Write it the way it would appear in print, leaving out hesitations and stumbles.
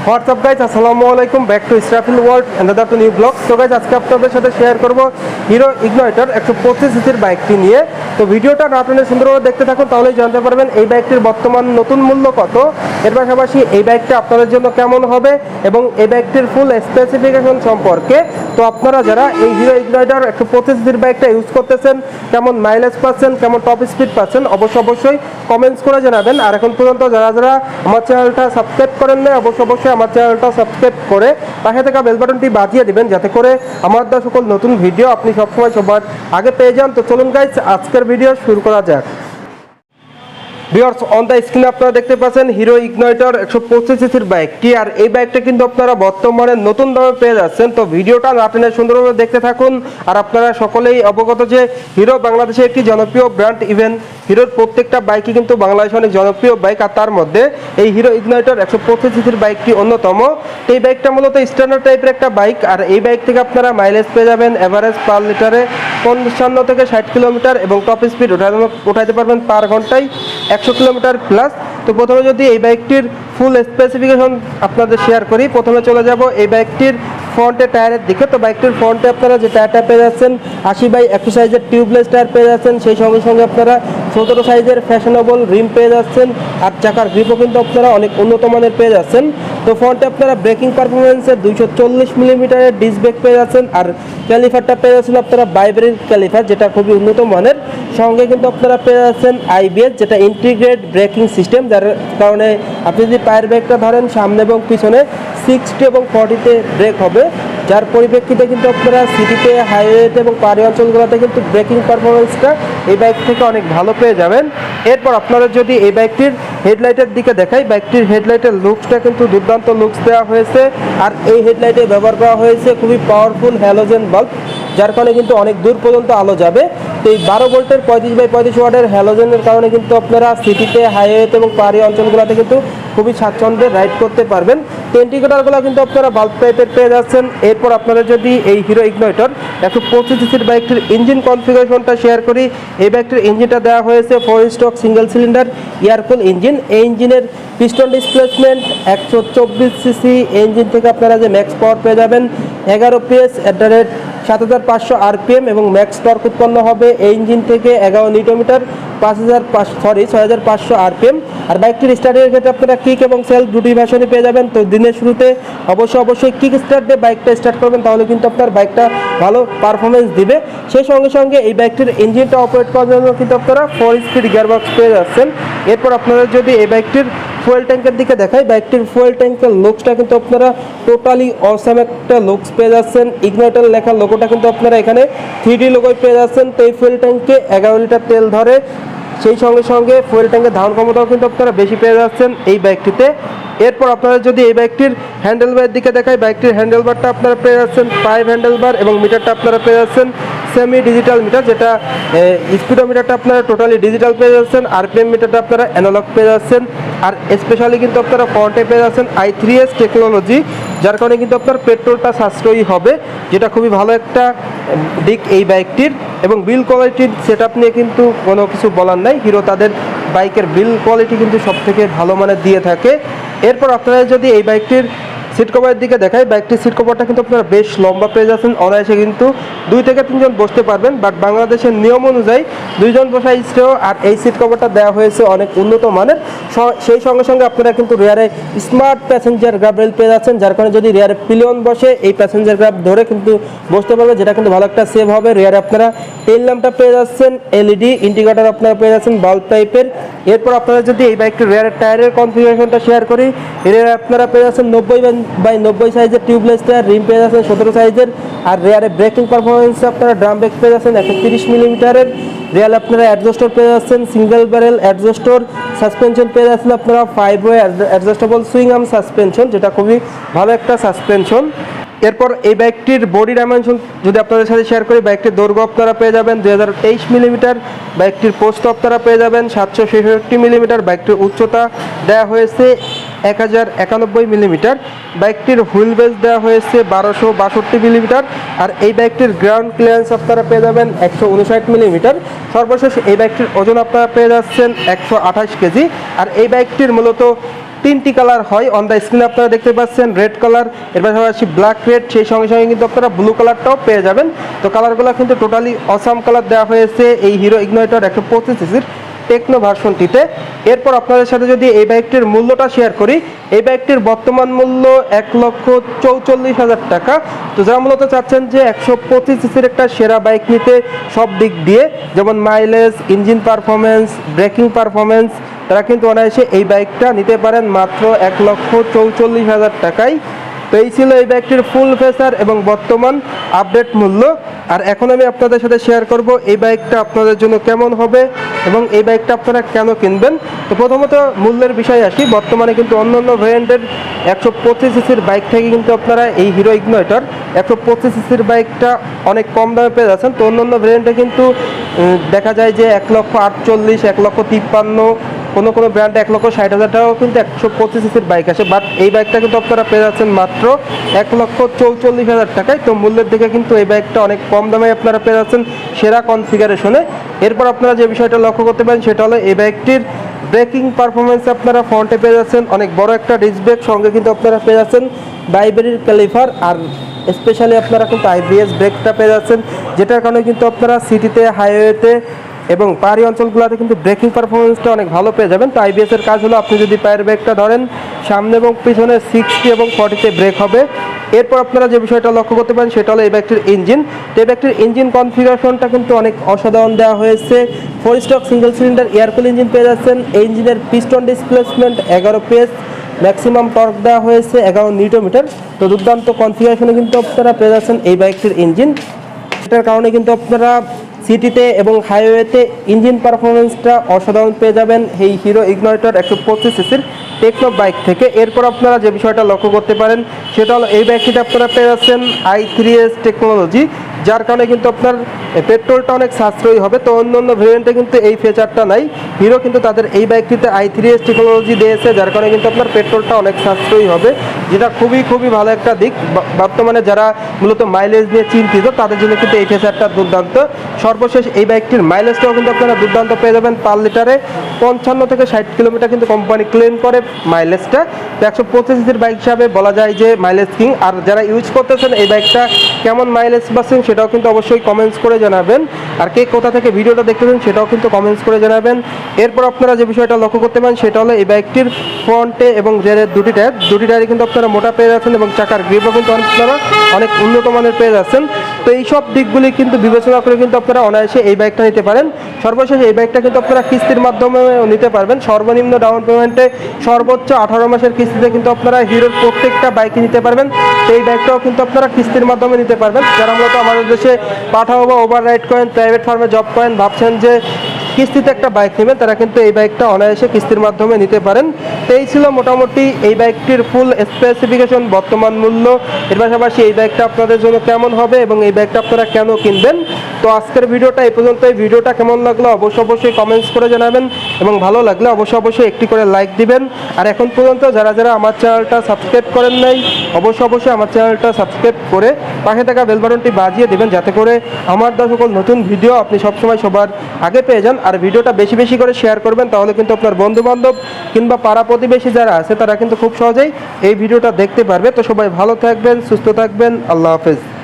WhatsApp guys, আসসালামু আলাইকুম, back to Israfil world another two new blog. তো গাইজ, আজকে আপনাদের সাথে শেয়ার করব হিরো ইগনাইটর 125 সিসির বাইকটি নিয়ে। তো ভিডিওটা না টেনে সুন্দরভাবে দেখতে থাকুন, তাহলেই জানতে পারবেন এই বাইকটির বর্তমান নতুন মূল্য কত, এর পাশাপাশি এই বাইকটা আপনাদের জন্য কেমন হবে এবং এই বাইকটির ফুল স্পেসিফিকেশন সম্পর্কে। তো আপনারা যারা এই হিরো ইগনাইটর 125 সিসির বাইকটা ইউজ করতেছেন, কেমন মাইলেজ পাচ্ছেন, কেমন টপ স্পিড পাচ্ছেন, অবশ্যই কমেন্টস করে জানাবেন। আর এখন পর্যন্ত যারা আমার চ্যানেলটা সাবস্ক্রাইব করেন না, অবশ্যই আমার চ্যানেলটা সাবস্ক্রাইব করে পাশে থাকা বেল বাটনটি বাজিয়ে দিবেন, যাতে করে আমার দেওয়া সকল নতুন ভিডিও আপনি সবসময় সবার আগে পেয়ে যান। তো চলুন গাইজ, আজকের ভিডিও শুরু করা যাক। ভিউয়ার্স, অন দ্য স্ক্রিনে আপনারা দেখতে পাচ্ছেন হিরো ইগনাইটর 125 সিসির বাইকটি। আর এই বাইকটা কিন্তু আপনারা বর্তমানে নতুন দামে পেয়ে যাচ্ছেন। তো ভিডিওটা না টেনে সুন্দরভাবে দেখতে থাকুন। আর আপনারা সকলেই অবগত যে হিরো বাংলাদেশে একটি জনপ্রিয় ব্র্যান্ড। ইভেন হিরোর প্রত্যেকটা বাইকই কিন্তু বাংলাদেশে অনেক জনপ্রিয় বাইক, আর তার মধ্যে এই হিরো ইগনাইটর 125 সিসির বাইকটি অন্যতম। তো এই বাইকটা মূলত স্ট্যান্ডার্ড টাইপের একটা বাইক। আর এই বাইক থেকে আপনারা মাইলেজ পেয়ে যাবেন এভারেজ পার লিটারে 55 থেকে 60 কিলোমিটার এবং টপ স্পিড উঠাইতে পারবেন পার ঘন্টায় 100 কিলোমিটার প্লাস। তো প্রথমে যদি এই বাইকটির ফুল স্পেসিফিকেশন আপনাদের শেয়ার করি, প্রথমে চলে যাব এই বাইকটির ফ্রন্টে টায়ারের দিকে। তো বাইকটির ফ্রন্টে আপনারা যে টায়ারটা পেয়ে যাচ্ছেন 80/100 সাইজের টিউবলেস টায়ার পেয়ে যাচ্ছেন। সেই সঙ্গে আপনারা 17 সাইজের ফ্যাশনেবল রিম পেয়ে যাচ্ছেন। আর চাকার গ্রিপও কিন্তু আপনারা অনেক উন্নত মানের পেয়ে যাচ্ছেন। তো ফ্রন্টে আপনারা ব্রেকিং পারফরমেন্সের 240 মিলিমিটারের ডিস্ক ব্রেক পেয়ে যাচ্ছেন। আর ক্যালিফারটা পেয়ে যাচ্ছেন আপনারা বাইব্রেরিং ক্যালিফার, যেটা খুবই উন্নত মানের। সঙ্গে কিন্তু আপনারা পেয়ে যাচ্ছেন আইবিএস, যেটা ইন্টিগ্রেটেড ব্রেকিং সিস্টেম, যার কারণে আপনি যদি পায়ের ব্রেকটা ধরেন সামনে এবং পিছনে 60 এবং 40-তে ব্রেক হবে, যার পরিপ্রেক্ষিতে কিন্তু আপনারা সিটিতে, হাইওয়েতে এবং পাহাড়ি অঞ্চলগুলোতে কিন্তু ব্রেকিং পারফরমেন্সটা এই বাইক থেকে অনেক ভালো পেয়ে যাবেন। এরপর আপনারা যদি এই বাইকটির হেডলাইটের দিকে দেখাই, বাইকটির হেডলাইটের লুকসটা কিন্তু দুর্দান্ত লুকস দেওয়া হয়েছে। আর এই হেডলাইটে ব্যবহার করা হয়েছে খুবই পাওয়ারফুল হ্যালোজেন বাল্ব, যার কারণে কিন্তু অনেক দূর পর্যন্ত আলো যাবে। তো এই 12 ভোল্টের 35/35 ওয়াটের হ্যালোজেনের কারণে কিন্তু আপনারা সিটিতে, হাইওয়েতে এবং পাহাড়ি অঞ্চলগুলোতে কিন্তু খুবই স্বাচ্ছন্দ্যে রাইড করতে পারবেন। তো ইন্ডিকেটরগুলো কিন্তু আপনারা বাল্ব টাইপের পেয়ে যাচ্ছেন। এরপর আপনারা যদি এই হিরো ইগনাইটর 125 সিসির বাইকটির ইঞ্জিন কনফিগারেশনটা শেয়ার করি, এই বাইকটির ইঞ্জিনটা দেওয়া হয়েছে 4 stroke single cylinder air cool engine. এই ইঞ্জিনের পিস্টন ডিসপ্লেসমেন্ট 124 সিসি। ইঞ্জিন থেকে আপনারা যে ম্যাক্স পাওয়ার পেয়ে যাবেন 11 PS @ 7500 RPM এবং ম্যাক্স টর্ক উৎপন্ন হবে এই ইঞ্জিন থেকে 11 নিউটনমিটার 6500 RPM। আর বাইকটির স্টার্টের ক্ষেত্রে আপনারা কিক এবং সেলফ দুটি ভার্সনই পেয়ে যাবেন। তো দিনের শুরুতে অবশ্যই কিক স্টার্ট দিয়ে বাইকটা স্টার্ট করবেন, তাহলে কিন্তু আপনার বাইকটা ভালো পারফরমেন্স দিবে। সেই সঙ্গে এই বাইকটির ইঞ্জিনটা অপারেট করার জন্য কিন্তু আপনারা 4 স্পিড গিয়ারবক্স পেয়ে যাচ্ছেন। এরপর আপনারা যদি এই বাইকটির ফুয়েল ট্যাঙ্কের দিকে দেখাই, বাইকটির ফুয়েল ট্যাঙ্কের লুকসটা কিন্তু আপনারা টোটালি অসাম একটা লুকস পেয়ে যাচ্ছেন। ইগনাইটর লেখা লোগোটা কিন্তু আপনারা এখানে 3D লোগোয় পেয়ে যাচ্ছেন। তো এই ফুয়েল ট্যাঙ্কে 11 লিটার তেল ধরে। সেই সঙ্গে ফুয়েল ট্যাঙ্কের ধারণ ক্ষমতাও কিন্তু আপনারা বেশি পেয়ে যাচ্ছেন এই বাইকটিতে। এরপর আপনারা যদি এই বাইকটির হ্যান্ডেলবারের দিকে দেখাই, বাইকটির হ্যান্ডেলবারটা আপনারা পেয়ে যাচ্ছেন 5 হ্যান্ডেলবার এবং মিটারটা আপনারা পেয়ে যাচ্ছেন সেমি ডিজিটাল মিটার, যেটা স্পিডোমিটারটা আপনারা টোটালি ডিজিটাল পেয়ে যাচ্ছেন। আরপিএম মিটারটা আপনারা অ্যানালগ পেয়ে যাচ্ছেন। আর স্পেশালি কিন্তু আপনারা ফ্রন্টে পেয়ে যাচ্ছেন i3s টেকনোলজি, যার কারণে কিন্তু আপনার পেট্রোলটা সাশ্রয়ী হবে, যেটা খুবই ভালো একটা দিক এই বাইকটির। এবং বিল কোয়ালিটির সেট আপ নিয়ে কিন্তু কোনো কিছু বলার নাই, হিরো তাদের বাইকের বিল কোয়ালিটি কিন্তু সবথেকে ভালো মানের দিয়ে থাকে। এরপর আপনারা যদি এই বাইকটির সিট কভারের দিকে দেখাই, বাইকটির সিট কভারটা কিন্তু আপনারা বেশ লম্বা পেয়ে যাচ্ছেন। অনায়াসে কিন্তু 2 থেকে 3 জন বসতে পারবেন, বাট বাংলাদেশের নিয়ম অনুযায়ী 2 জন বসা স্টেও। আর এই সিট কভারটা দেওয়া হয়েছে অনেক উন্নত মানের। সেই সঙ্গে আপনারা কিন্তু রিয়ারে স্মার্ট প্যাসেঞ্জার গ্রাব রেল পেয়ে যাচ্ছেন, যার কারণে যদি রিয়ারে পিলিয়ন বসে এই প্যাসেঞ্জার গ্রাব ধরে কিন্তু বসতে পারবে, যেটা কিন্তু ভালো একটা সেভ হবে। রিয়ারে আপনারা টেইল ল্যাম্পটা পেয়ে যাচ্ছেন LED, ইন্ডিকেটর আপনারা পেয়ে যাচ্ছেন বাল্ব টাইপের। এরপর আপনারা যদি এই বাইকটির রিয়ারের টায়ারের কনফিগারেশনটা শেয়ার করি, রিয়ারে আপনারা পেয়ে যাচ্ছেন 90/90 সাইজের টিউবলেস টায়ার, রিম পেয়ে যাচ্ছেন 17 সাইজের। আর রিয়ারে ব্রেকিং পারফরমেন্সে আপনারা ড্রাম ব্রেক পেয়ে যাচ্ছেন 130 মিলিমিটারের। রিয়ালে আপনারা অ্যাডজাস্টর পেয়ে যাচ্ছেন সিঙ্গেল ব্যারেল অ্যাডজাস্টর। সাসপেনশন পেয়ে যাচ্ছেন আপনারা 5-ওয়ে অ্যাডজাস্টেবল সুইং আর্ম সাসপেনশন, যেটা খুবই ভালো একটা সাসপেনশন। এরপর এই বাইকটির বডি ডাইমেনশন যদি আপনাদের সাথে শেয়ার করি, বাইকটির দৈর্ঘ্য আপনারা পেয়ে যাবেন 2023 মিলিমিটার, বাইকটির প্রস্থ আপনারা পেয়ে যাবেন 766 মিলিমিটার, বাইকটির উচ্চতা দেওয়া হয়েছে 1091 মিলিমিটার, বাইকটির হুইল বেস দেওয়া হয়েছে 1262 মিলিমিটার। আর এই বাইকটির গ্রাউন্ড ক্লিয়ারেন্স আপনারা পেয়ে যাবেন 159 মিলিমিটার। সর্বশেষ এই বাইকটির ওজন আপনারা পেয়ে যাচ্ছেন 128 কেজি। আর এই বাইকটির মূলত তিনটি কালার হয়। অন দ্য স্ক্রিনে আপনারা দেখতে পাচ্ছেন রেড কালার, এর পাশাপাশি ব্ল্যাক রেড, সেই সঙ্গে সঙ্গে কিন্তু আপনারা ব্লু কালারটাও পেয়ে যাবেন। তো কালারগুলো কিন্তু টোটালি অসাম কালার দেওয়া হয়েছে এই হিরো ইগনাইটর 125 সিসির টেকনো ভার্সনটিতে। এরপর আপনাদের সাথে যদি এই বাইকটির মূল্যটা শেয়ার করি, এই বাইকটির বর্তমান মূল্য 1,44,000 টাকা। তো যারা মূলত চাচ্ছেন যে 125 সিসির একটা সেরা বাইক নিতে সব দিক দিয়ে, যেমন mileage, engine performance, breaking performance, তারা কিন্তু অনায়াসে এই বাইকটা নিতে পারেন মাত্র 1,44,000 টাকায়। তো এই ছিল এই বাইকটির ফুল ফেচার এবং বর্তমান আপডেট মূল্য। আর এখন আমি আপনাদের সাথে শেয়ার করব এই বাইকটা আপনাদের জন্য কেমন হবে এবং এই বাইকটা আপনারা কেন কিনবেন। তো প্রথমত মূল্যের বিষয়ে আসি। বর্তমানে কিন্তু অন্যান্য ভ্যারিয়েন্টের 125 সিসির বাইক থেকে কিন্তু আপনারা এই হিরো ইগনাইটর 125 সিসির বাইকটা অনেক কম দামে পেয়ে যাচ্ছেন। তো অন্যান্য ভ্যারিয়েন্টে কিন্তু দেখা যায় যে 1,48,000, 1,53,000, কোনো ব্র্যান্ডে 1,60,000 টাকাও কিন্তু 125 সিসির বাইক আসে। বাট এই বাইকটা কিন্তু আপনারা পেয়ে যাচ্ছেন মাত্র 1,44,000 টাকায়। তো মূল্যের দিকে কিন্তু এই বাইকটা অনেক কম দামে আপনারা পেয়ে যাচ্ছেন সেরা কনফিগারেশনে। এরপর আপনারা যে বিষয়টা লক্ষ্য করতে পারেন সেটা হলো এই বাইকটির ব্রেকিং পারফরমেন্স। আপনারা ফ্রন্টে পেয়ে যাচ্ছেন অনেক বড় একটা ডিস্ক ব্রেক, সঙ্গে কিন্তু আপনারা পেয়ে যাচ্ছেন বাইবেরির ক্যালিপার, আর স্পেশালি আপনারা কিন্তু আইবিএস ব্রেকটা পেয়ে যাচ্ছেন, যেটার কারণে কিন্তু আপনারা সিটিতে, হাইওয়েতে এবং পাহাড়ি অঞ্চলগুলোতে কিন্তু ব্রেকিং পারফরমেন্সটা অনেক ভালো পেয়ে যাবেন। তো আইবিএস এর কাজ হলো আপনি যদি পায়ের ব্রেকটা ধরেন, সামনে এবং পিছনে 60 এবং 40-তে ব্রেক হবে। এরপর আপনারা যে বিষয়টা লক্ষ্য করতে পারেন সেটা হলো এই বাইকটির ইঞ্জিন। তো এই বাইকটির ইঞ্জিন কনফিগারেশনটা কিন্তু অনেক অসাধারণ দেওয়া হয়েছে। 4 stroke single cylinder air cool engine পেয়ে যাচ্ছেন। এই ইঞ্জিনের piston displacement 11 PS, maximum torque দেওয়া হয়েছে 11 নিউটন মিটার। তো দুর্দান্ত কনফিগারেশনে কিন্তু আপনারা পেয়ে যাচ্ছেন এই বাইকটির ইঞ্জিন। এটার কারণে কিন্তু আপনারা সিটিতে এবং হাইওয়েতে ইঞ্জিন পারফরমেন্সটা অসাধারণ পেয়ে যাবেন এই হিরো ইগনাইটর 125 সিসির টেকনো বাইক থেকে। এরপর আপনারা যে বিষয়টা লক্ষ্য করতে পারেন সেটা হলো এই বাইকটিতে আপনারা পেয়ে যাচ্ছেন i3S টেকনোলজি, যার কারণে কিন্তু আপনার পেট্রোলটা অনেক সাশ্রয়ী হবে। তো অন্য অন্য ভেরিয়েন্টে কিন্তু এই ফিচারটা নাই। হিরো কিন্তু তাদের এই বাইকটিতে i3S টেকনোলজি দিয়েছে, যার কারণে কিন্তু আপনার পেট্রোলটা অনেক সাশ্রয়ী হবে, যেটা খুবই ভালো একটা দিক। বর্তমানে যারা মূলত মাইলেজ নিয়ে চিন্তিত তাদের জন্য কিন্তু এই ফিচারটা দুর্দান্ত। সর্বশেষ এই বাইকটির মাইলেজটাও কিন্তু আপনারা দুর্দান্ত পেয়ে যাবেন। পার লিটারে 55 থেকে 60 কিলোমিটার কিন্তু কোম্পানি ক্লেম করে মাইলেজটা। তো 125 সিসির বাইক হিসাবে বলা যায় যে মাইলেজ কিং। আর যারা ইউজ করতেছেন এই বাইকটা কেমন মাইলেজ পাচ্ছেন সেটাও কিন্তু অবশ্যই কমেন্টস করে জানাবেন। আর কে কোথা থেকে ভিডিওটা দেখতেছেন সেটাও কিন্তু কমেন্টস করে জানাবেন। এরপর আপনারা যে বিষয়টা লক্ষ্য করতে পারেন সেটা হলো এই বাইকটির ফ্রন্টে এবং রেয়ারের দুটি টায়ারে কিন্তু আপনারা মোটা পেয়ে যাচ্ছেন এবং চাকার গ্রিপও কিন্তু আপনারা অনেক উন্নত মানের পেয়ে যাচ্ছেন। তো এই সব দিকগুলি কিন্তু বিবেচনা করে কিন্তু আপনারা অনায়াসে এই বাইকটা নিতে পারেন। সর্বশেষ এই বাইকটা কিন্তু আপনারা কিস্তির মাধ্যমে নিতে পারবেন। সর্বনিম্ন ডাউন পেমেন্টে সর্বোচ্চ 18 মাসের কিস্তিতে কিন্তু আপনারা হিরোর প্রত্যেকটা বাইকে নিতে পারবেন। তো এই বাইকটাও কিন্তু আপনারা কিস্তির মাধ্যমে নিতে পারবেন। যারা মূলত আমাদের দেশে পাঠাও বা ওভার রাইড করেন, প্রাইভেট ফার্মে জব করেন, ভাবছেন যে কিস্তিতে একটা বাইক নেবেন, তারা কিন্তু এই বাইকটা অনায়াসে কিস্তির মাধ্যমে নিতে পারেন। তো এই ছিল মোটামুটি এই বাইকটির ফুল স্পেসিফিকেশন, বর্তমান মূল্য, এর পাশাপাশি এই বাইকটা আপনাদের জন্য কেমন হবে এবং এই বাইকটা আপনারা কেন কিনবেন। তো আজকের ভিডিওটা এই পর্যন্ত। এই ভিডিওটা কেমন লাগলো অবশ্যই কমেন্টস করে জানাবেন এবং ভালো লাগলে অবশ্যই একটি করে লাইক দিবেন। আর এখন পর্যন্ত যারা আমার চ্যানেলটা সাবস্ক্রাইব করেন নাই অবশ্যই আমার চ্যানেলটা সাবস্ক্রাইব করে পাশে থাকা বেল বাটনটি বাজিয়ে দিবেন, যাতে করে আমার দেওয়া সকল নতুন ভিডিও আপনি সবসময় সবার আগে পেয়ে যান। আর ভিডিওটা বেশি করে শেয়ার করবেন, তাহলে কিন্তু আপনার বন্ধু বান্ধব কিংবা পাড়া প্রতিবেশী যারা আছে তারা কিন্তু খুব সহজেই এই ভিডিওটা দেখতে পারবে। তো সবাই ভালো থাকবেন, সুস্থ থাকবেন, আল্লাহ হাফেজ।